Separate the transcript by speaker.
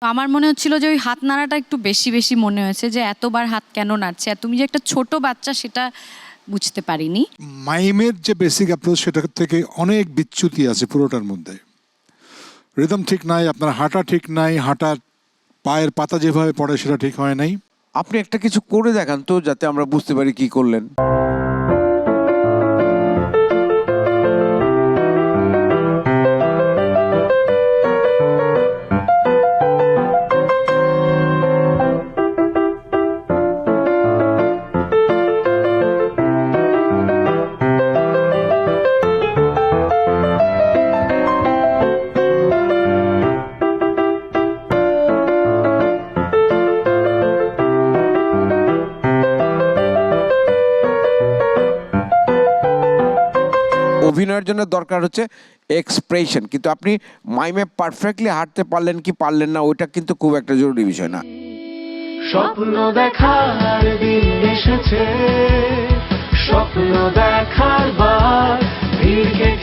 Speaker 1: আমার মনে হচ্ছিল যে ওই হাত নাড়াটা একটু বেশি বেশি মনে হয়েছে, যে এতবার হাত কেন নাড়ছে, আর তুমি যে একটা ছোট বাচ্চা সেটা বুঝতে পারিনি।
Speaker 2: মাইমের যে বেসিক অ্যাপ্রোচ সেটা থেকে অনেক বিচ্যুতি আছে পুরোটার মধ্যে। রিদম ঠিক নাই, আপনার হাঁটা ঠিক নাই, হাঁটার পায়ের পাতা যেভাবে পড়ে সেটা ঠিক হয় নাই।
Speaker 3: আপনি একটা কিছু করে দেখান তো, যাতে আমরা বুঝতে পারি কি করলেন। অভিনয়ের জন্য দরকার হচ্ছে এক্সপ্রেশন, কিন্তু আপনি মাইমে পারফেক্টলি হাঁটতে পারলেন কি পারলেন না ওইটা কিন্তু খুব একটা জরুরি বিষয় না।
Speaker 4: স্বপ্ন দেখার দিন এসেছে, স্বপ্ন দেখার বার ভিড় কেটে